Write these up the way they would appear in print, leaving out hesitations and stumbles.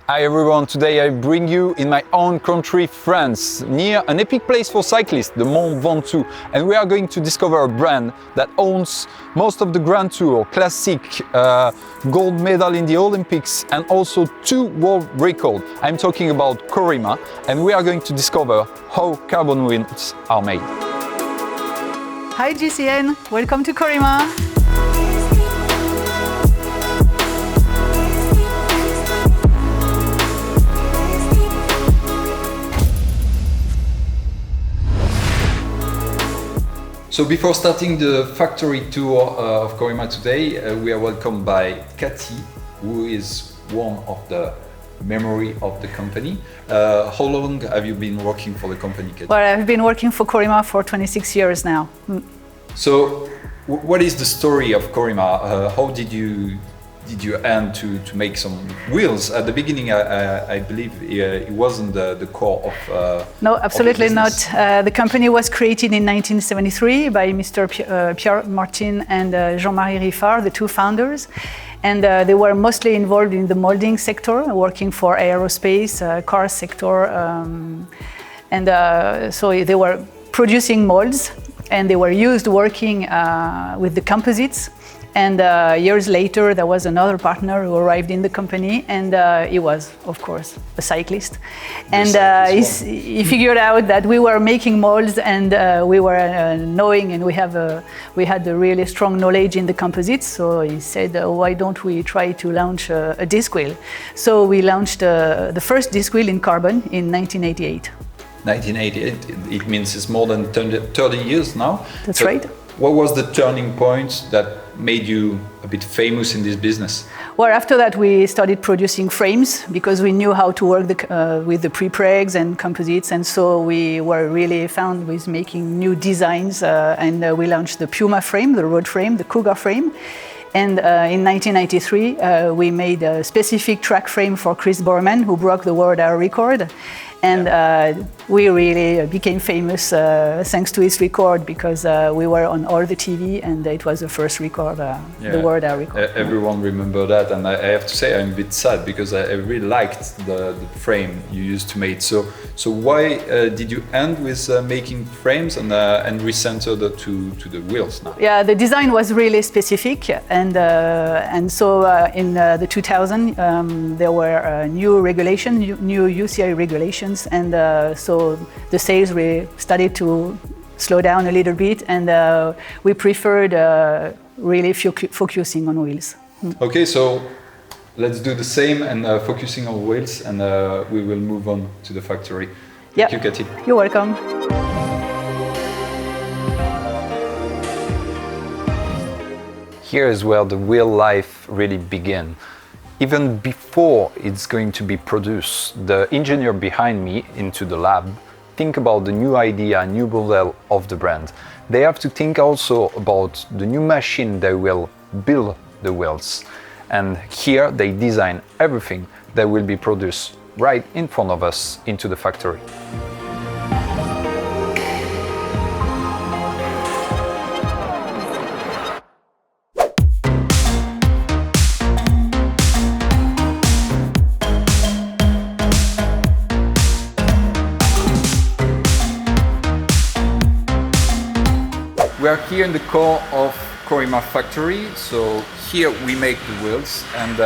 Hi everyone, today I bring you in my own country, France, near an epic place for cyclists, the Mont Ventoux, and we are going to discover a brand that owns most of the Grand Tour, classic, gold medal in the Olympics and also 2 world records. I'm talking about Corima, and we are going to discover how carbon wheels are made. Hi GCN, welcome to Corima. So before starting the factory tour of Corima today, we are welcomed by Cathy, who is one of the memory of the company. How long have you been working for the company, Cathy? Well, I've been working for Corima for 26 years now. So what is the story of Corima? How did you end to make some wheels? At the beginning, I believe it wasn't the core of No, absolutely of the not. business. The company was created in 1973 by Mr. Pierre Martin and Jean-Marie Riffard, the 2 founders. And they were mostly involved in the molding sector, working for aerospace, car sector. So they were producing molds, and they were used working with the composites. And years later, there was another partner who arrived in the company, and he was, of course, a cyclist. And he figured out that we were making molds, and we were knowing, and we had a really strong knowledge in the composites. So he said, why don't we try to launch a disc wheel? So we launched the first disc wheel in carbon in 1988. 1988, it means it's more than 30 years now. That's right. What was the turning point that made you a bit famous in this business? Well, after that we started producing frames because we knew how to work with the pre-pregs and composites, and so we were really found with making new designs, and we launched the Puma frame, the road frame, the Cougar frame. And in 1993 we made a specific track frame for Chris Boardman, who broke the world record. And we really became famous thanks to his record, because we were on all the TV, and it was the first record, the world record. Everyone remember that, and I have to say I'm a bit sad because I really liked the frame you used to make. So why did you end with making frames and recenter to the wheels now? Yeah, the design was really specific, and so in the 2000 there were new regulations, new UCI regulations. And so the sales started to slow down a little bit, and we preferred really focusing on wheels. Okay, so let's do the same and focusing on wheels, and we will move on to the factory. Thank you, Cathy. You're welcome. Here is where the wheel life really began. Even before it's going to be produced, the engineer behind me into the lab think about the new idea, new model of the brand. They have to think also about the new machine that will build the wheels. And here they design everything that will be produced right in front of us into the factory. We are here in the core of Corima Factory. So here we make the wheels, and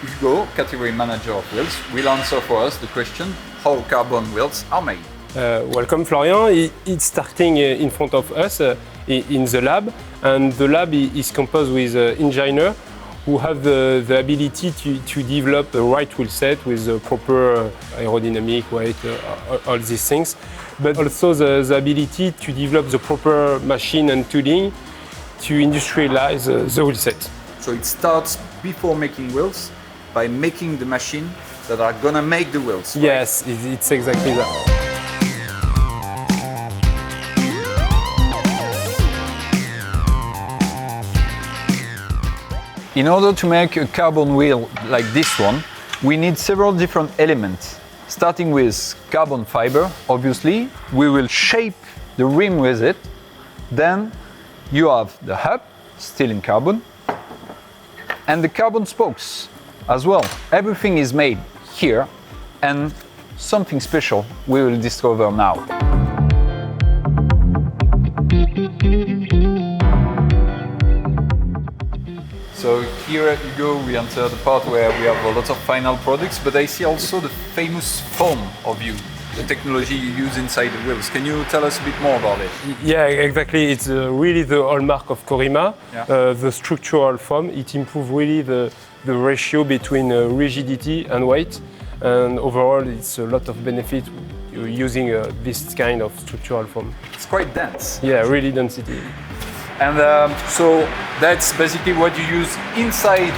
Hugo, category manager of wheels, will answer for us the question how carbon wheels are made. Welcome, Florian. It's starting in front of us in the lab, and the lab is composed with engineers who have the ability to develop the right wheel set with the proper aerodynamic weight, all these things, but also the ability to develop the proper machine and tooling to industrialize the wheel set. So it starts before making wheels by making the machine that are gonna make the wheels. Right? Yes, it's exactly that. In order to make a carbon wheel like this one, we need several different elements. Starting with carbon fiber, obviously, we will shape the rim with it. Then you have the hub, still in carbon, and the carbon spokes as well. Everything is made here, and something special we will discover now. So here you go, we enter the part where we have a lot of final products, but I see also the famous foam of you, the technology you use inside the wheels. Can you tell us a bit more about it? Yeah, exactly. It's really the hallmark of Corima, Yeah. The structural foam. It improves really the ratio between rigidity and weight. And overall, it's a lot of benefit using this kind of structural foam. It's quite dense. Yeah, really density. And so that's basically what you use inside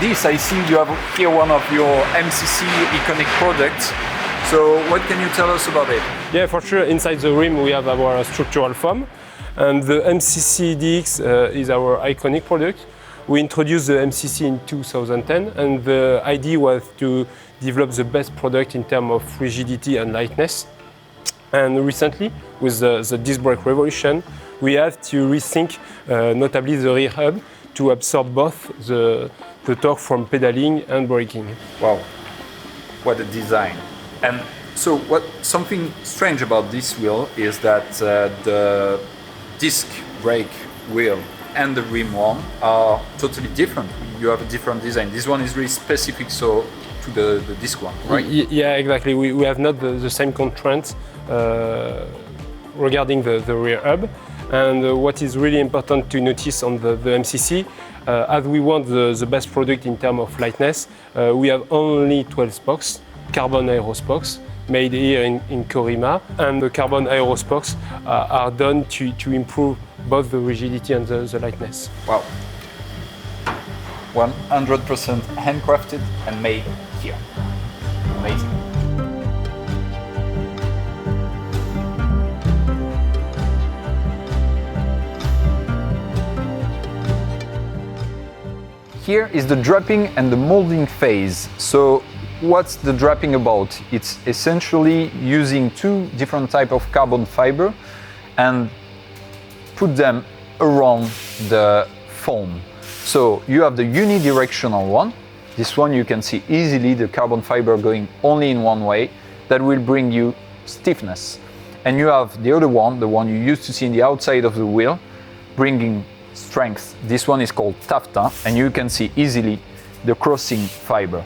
this. I see you have here one of your MCC iconic products. So what can you tell us about it? Yeah, for sure. Inside the rim, we have our structural foam. And the MCC DX is our iconic product. We introduced the MCC in 2010, and the idea was to develop the best product in terms of rigidity and lightness. And recently, with the disc brake revolution, we have to rethink notably the rear hub to absorb both the torque from pedaling and braking. Wow, what a design. And so something strange about this wheel is that the disc brake wheel and the rim one are totally different. You have a different design. This one is really specific to the disc one, right? Yeah, exactly. We have not the same constraints regarding the rear hub. And what is really important to notice on the MCC, as we want the best product in terms of lightness, we have only 12 spokes, carbon aero spokes, made here in Corima. And the carbon aero spokes are done to improve both the rigidity and the lightness. Wow. 100% handcrafted and made here. Amazing. Here is the draping and the molding phase. So what's the draping about? It's essentially using two different types of carbon fiber and put them around the foam. So you have the unidirectional one. This one you can see easily the carbon fiber going only in one way. That will bring you stiffness. And you have the other one, the one you used to see in the outside of the wheel, bringing strength. This one is called taffeta, and you can see easily the crossing fiber.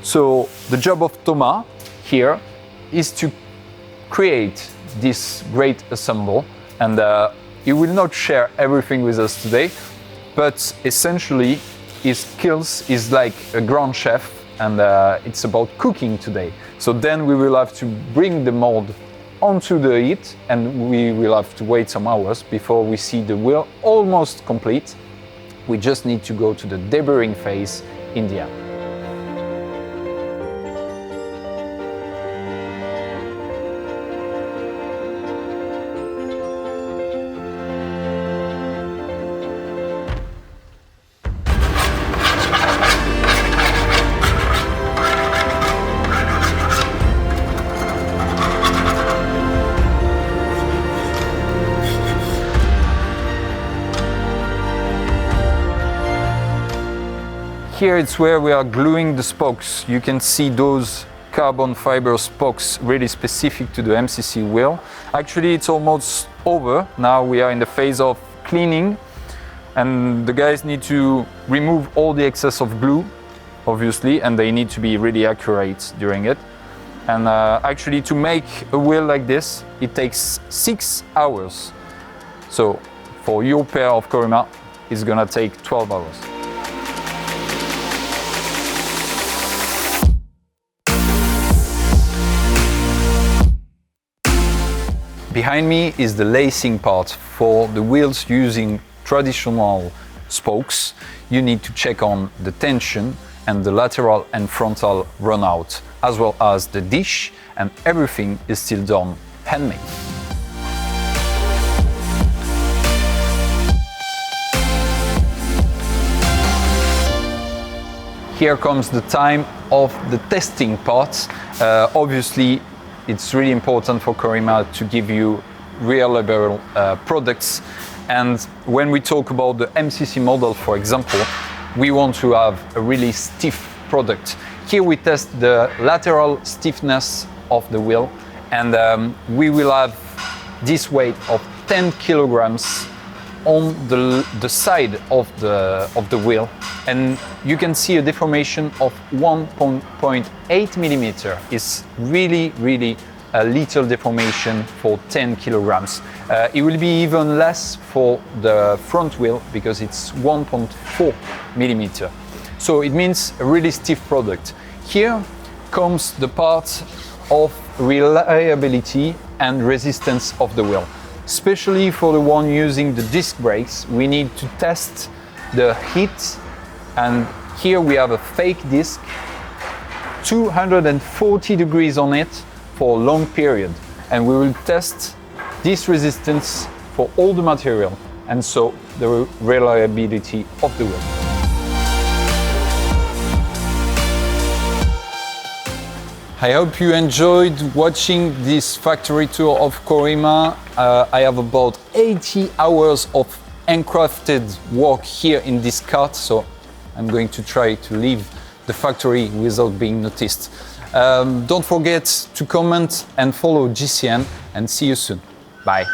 So the job of Thomas here is to create this great ensemble, and he will not share everything with us today, but essentially his skills is like a grand chef, and it's about cooking today. So then we will have to bring the mold onto the heat, and we will have to wait some hours before we see the wheel almost complete. We just need to go to the deburring phase in the end. Here it's where we are gluing the spokes. You can see those carbon fiber spokes really specific to the MCC wheel. Actually, it's almost over. Now we are in the phase of cleaning, and the guys need to remove all the excess of glue, obviously, and they need to be really accurate during it. And actually, to make a wheel like this, it takes 6 hours. So for your pair of Corima, it's gonna take 12 hours. Behind me is the lacing part. For the wheels using traditional spokes, you need to check on the tension and the lateral and frontal runout, as well as the dish, and everything is still done handmade. Here comes the time of the testing part. Obviously, it's really important for Corima to give you reliable products. And when we talk about the MCC model, for example, we want to have a really stiff product. Here we test the lateral stiffness of the wheel, and we will have this weight of 10 kilograms on the side of the wheel, and you can see a deformation of 1.8 millimeter. It's really a little deformation for 10 kilograms. It will be even less for the front wheel because it's 1.4 millimeter. So it means a really stiff product. Here comes the part of reliability and resistance of the wheel. Especially for the one using the disc brakes, we need to test the heat, and here we have a fake disc, 240 degrees on it for a long period, and we will test this resistance for all the material, and so the reliability of the wheel. I hope you enjoyed watching this factory tour of Corima. I have about 80 hours of handcrafted work here in this cart, so I'm going to try to leave the factory without being noticed. Don't forget to comment and follow GCN, and see you soon. Bye.